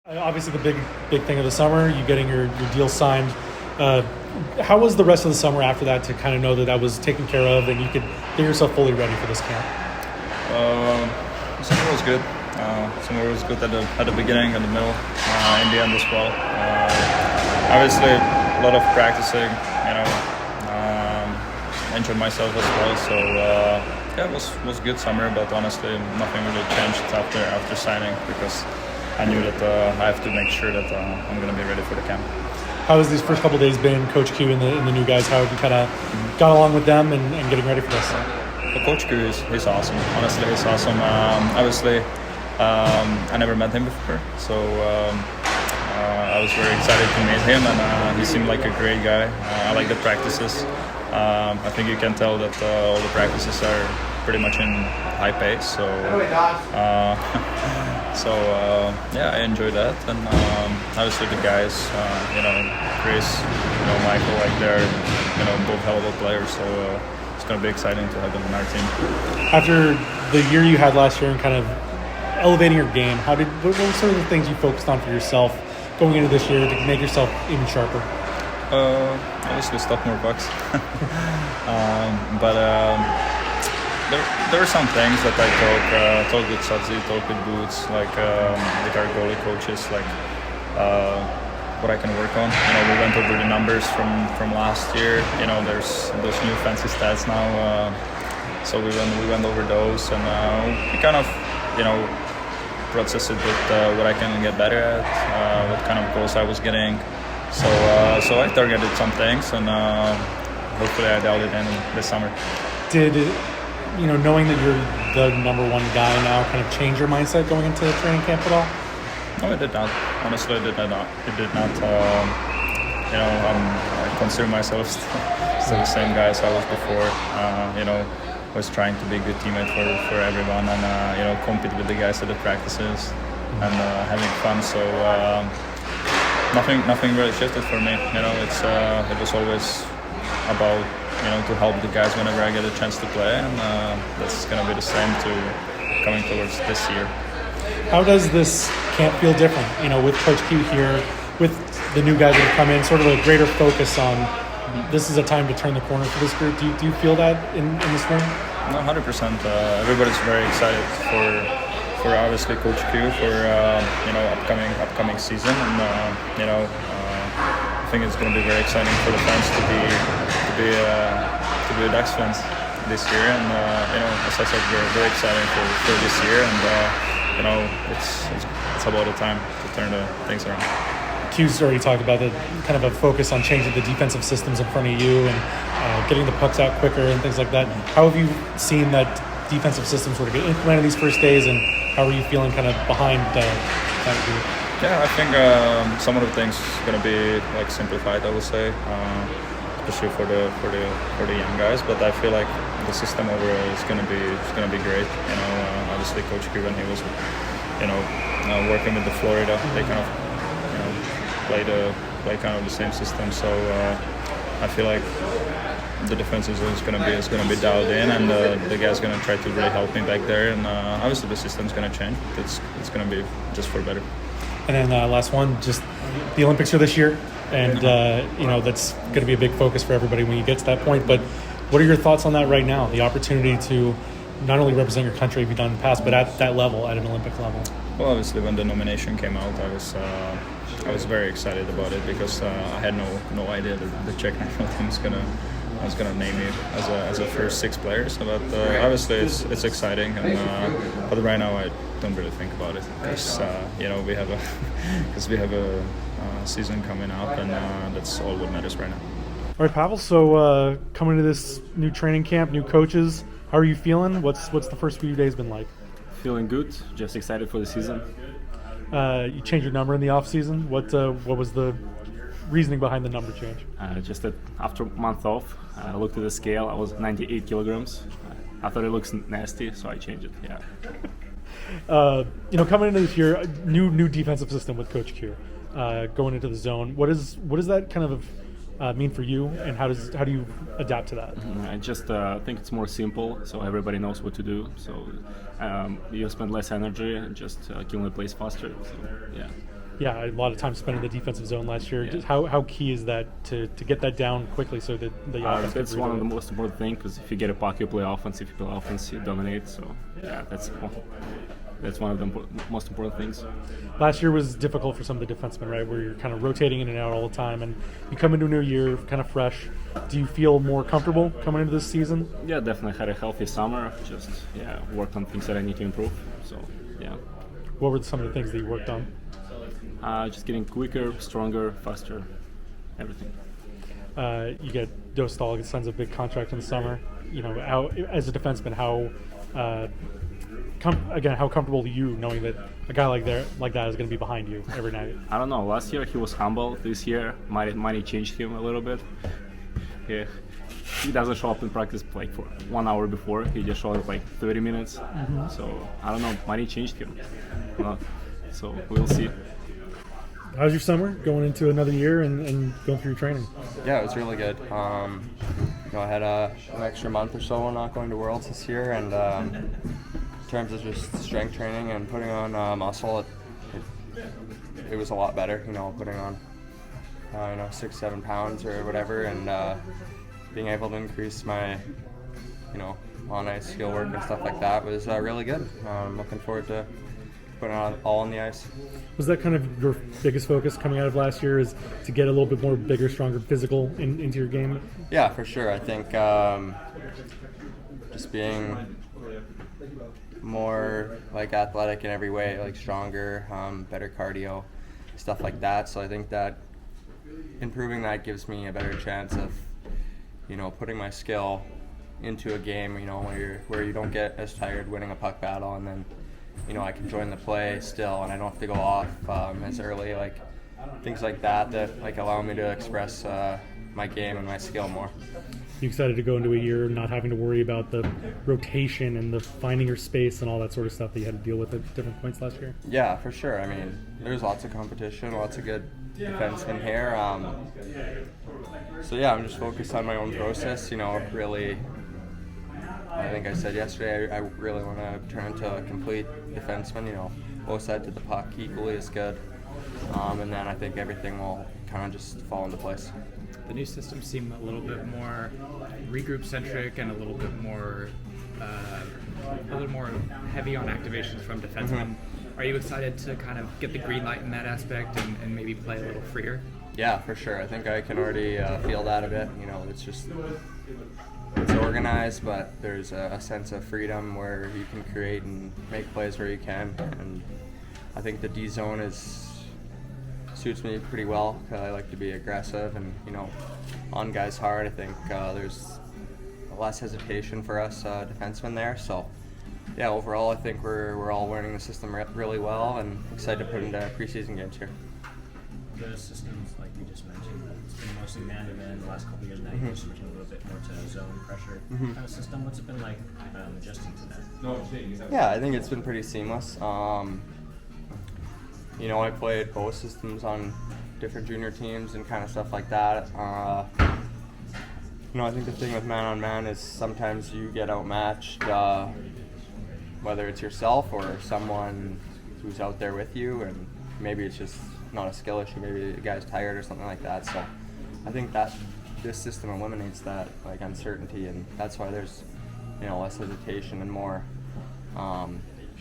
Obviously, the big thing of the summer, you getting your deal signed. How was the rest of the summer after that to kind of know that was taken care of and you could get yourself fully ready for this camp? Summer was good. Summer was good at the beginning and the middle, in the end as well. Obviously, a lot of practicing. Enjoyed myself as well. So it was good summer, but honestly, nothing really changed after signing because I knew that I have to make sure that I'm going to be ready for the camp. How has these first couple of days been, Coach Q and the new guys? How have you kind of got along with them and getting ready for this? Well, Coach Q he's awesome. Honestly, he's awesome. Obviously, I never met him before, so I was very excited to meet him, and he seemed like a great guy. I like the practices. I think you can tell that all the practices are pretty much in high pace. So, I enjoy that, and obviously the guys, Chris, Michael, like they're, both hell of a players. So it's going to be exciting to have them on our team. After the year you had last year and kind of elevating your game, what were sort of the things you focused on for yourself going into this year to make yourself even sharper? Obviously stop more pucks. But there were some things that I talked with Sadzi, talked with Boots, like with our goalie coaches, like what I can work on. We went over the numbers from last year. There's those new fancy stats now, so we went over those, and we kind of process it with what I can get better at, what kind of goals I was getting. So I targeted some things, and hopefully I dialed it in this summer. Did knowing that you're the number one guy now kind of change your mindset going into the training camp at all? No, it did not. Honestly, it did not. It did not. I consider myself still the same guy as I was before. Was trying to be a good teammate for everyone, and compete with the guys at the practices, and having fun. So nothing really shifted for me. It was always about to help the guys whenever I get a chance to play, and that's going to be the same coming towards this year. How does this camp feel different? With Coach Q here, with the new guys that have come in, sort of a greater focus on this is a time to turn the corner for this group. Do you feel that in this room? No, 100%. Everybody's very excited for obviously Coach Q for upcoming season, and I think it's going to be very exciting for the fans to be Ducks fans this year, and as I said, we're very excited for this year, and it's about the time to turn the things around. Q's already talked about the kind of a focus on changing the defensive systems in front of you and getting the pucks out quicker and things like that. How have you seen that defensive system sort of get implemented these first days, and how are you feeling kind of behind that group? Yeah, I think some of the things are going to be simplified, I would say, especially for the young guys. But I feel like the system overall is going to be great. Obviously Coach Q, when he was working with the Florida, they kind of play kind of the same system. So I feel like the defense is going to be dialed in, and the guys going to try to really help me back there. And obviously the system's going to change. It's going to be just for better. And then last one, just the Olympics are this year, and that's going to be a big focus for everybody when you get to that point. But what are your thoughts on that right now? The opportunity to not only represent your country, you've done in the past, but at that level, at an Olympic level. Well, obviously when the nomination came out, I was very excited about it because I had no idea that the Czech national team was gonna name me as a first 6 players. But obviously it's exciting, and but right now I don't really think about it because we have a season coming up, and that's all what matters right now. All right, Pavel. So coming to this new training camp, new coaches, how are you feeling? What's the first few days been like? Feeling good. Just excited for the season. You changed your number in the off season. What was the reasoning behind the number change? Just that after a month off, I looked at the scale. I was 98 kilograms. I thought it looks nasty, so I changed it. Yeah. Coming into this year, new defensive system with Coach Q, going into the zone. What does that kind of mean for you, and how do you adapt to that? I just think it's more simple, so everybody knows what to do. So you spend less energy and just killing the plays faster. So yeah. Yeah, a lot of time spent in the defensive zone last year. Yeah. Just how key is that to get that down quickly so that the offense That's can one of the breathe? most important things, because if you get a puck, you play offense. If you play offense, you dominate. So yeah, that's one of the most important things. Last year was difficult for some of the defensemen, right, where you're kind of rotating in and out all the time, and you come into a new year kind of fresh. Do you feel more comfortable coming into this season? Yeah, definitely had a healthy summer. Just worked on things that I need to improve. So yeah, What were some of the things that you worked on? just getting quicker, stronger, faster, everything. You get Dostál signs a big contract in the summer. You know, how, as a defenseman, how how comfortable are you knowing that a guy like that is going to be behind you every night? I don't know. Last year he was humble. This year money changed him a little bit. He doesn't show up in practice like for 1 hour before. He just showed up like 30 minutes. So I don't know. Money changed him. So we'll see. How's your summer going into another year and going through your training? Yeah, it was really good. I had an extra month or so not going to Worlds this year, and in terms of just strength training and putting on muscle, it was a lot better. Putting on 6-7 pounds or whatever, and being able to increase my on ice skill work and stuff like that was really good. I'm looking forward to putting it all on the ice. Was that kind of your biggest focus coming out of last year, is to get a little bit more bigger, stronger physical into your game? Yeah, for sure. I think just being more like athletic in every way, like stronger, better cardio, stuff like that. So I think that improving that gives me a better chance of, putting my skill into a game, where you don't get as tired winning a puck battle, and then I can join the play still, and I don't have to go off as early, like things like that like allow me to express my game and my skill more. You excited to go into a year not having to worry about the rotation and the finding your space and all that sort of stuff that you had to deal with at different points last year? Yeah, for sure. I mean, there's lots of competition, lots of good defensemen here. So yeah, I'm just focused on my own process. Really, I think I said yesterday, I really want to turn into a complete defenseman. Both sides of the puck equally as good, and then I think everything will kind of just fall into place. The new system seemed a little bit more regroup centric and a little bit more heavy on activations from defensemen. Are you excited to kind of get the green light in that aspect and maybe play a little freer? Yeah, for sure. I think I can already feel that a bit. It's organized, but there's a sense of freedom where you can create and make plays where you can. And I think the D zone suits me pretty well. I like to be aggressive and on guys hard. I think there's less hesitation for us defensemen there. So yeah, overall I think we're all learning the system really well, and excited to put into preseason games here. The systems, like you just mentioned, it's been mostly man-to-man the last couple of years. Now you're switching a little bit more to zone pressure kind of system. What's it been like adjusting to that? Yeah, I think it's been pretty seamless. I played both systems on different junior teams and kind of stuff like that. I think the thing with man-on-man is sometimes you get outmatched, whether it's yourself or someone who's out there with you, and maybe it's just not a skill issue, maybe the guy's tired or something like that. So I think that this system eliminates that uncertainty, and that's why there's less hesitation and more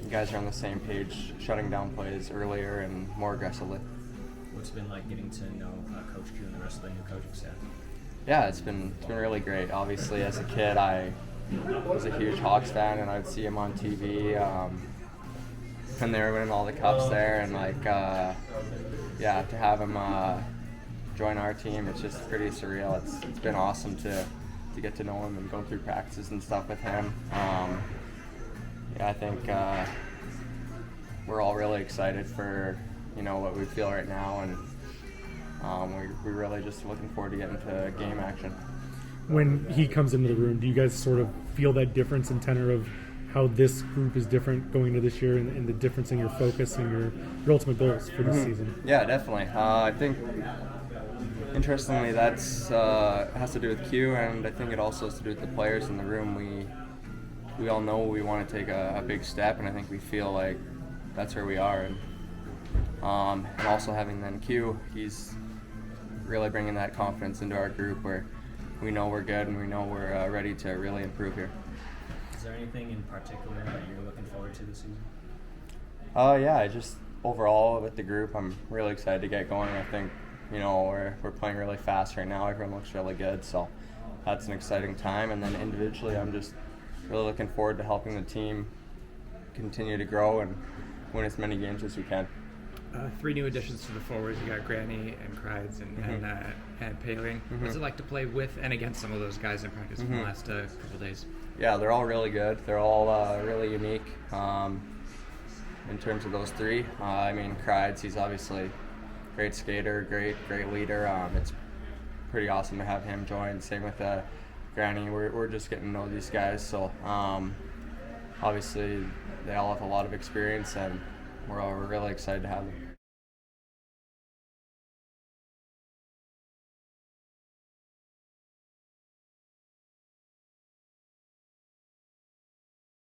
you guys are on the same page, shutting down plays earlier and more aggressively. What's it been like getting to know Coach Q and the rest of the new coaching staff? Yeah, it's been really great. Obviously, as a kid, I was a huge Hawks fan, and I'd see him on TV, and they were winning all the cups there, and to have him join our team, it's just pretty surreal. It's been awesome to get to know him and go through practices and stuff with him. I think we're all really excited for what we feel right now, and we're really just looking forward to getting to game action. When he comes into the room, do you guys sort of feel that difference in tenor of how this group is different going into this year, and the difference in your focus and your ultimate goals for this season? Yeah, definitely. I think, interestingly, that's has to do with Q, and I think it also has to do with the players in the room. We all know we want to take a big step, and I think we feel like that's where we are. And And also having then Q, he's really bringing that confidence into our group where we know we're good and we know we're ready to really improve here. Is there anything in particular that you're looking forward to this season? Yeah, just overall with the group, I'm really excited to get going. I think, we're playing really fast right now. Everyone looks really good, so that's an exciting time. And then individually, I'm just really looking forward to helping the team continue to grow and win as many games as we can. 3 new additions to the forwards. You got Granny and Kreids and Paling. What's it like to play with and against some of those guys in practice in the last couple days? Yeah, they're all really good. They're all really unique in terms of those 3. Kreids, he's obviously a great skater, great leader. It's pretty awesome to have him join. Same with Granny. We're just getting to know these guys, so obviously they all have a lot of experience, and we're really excited to have them.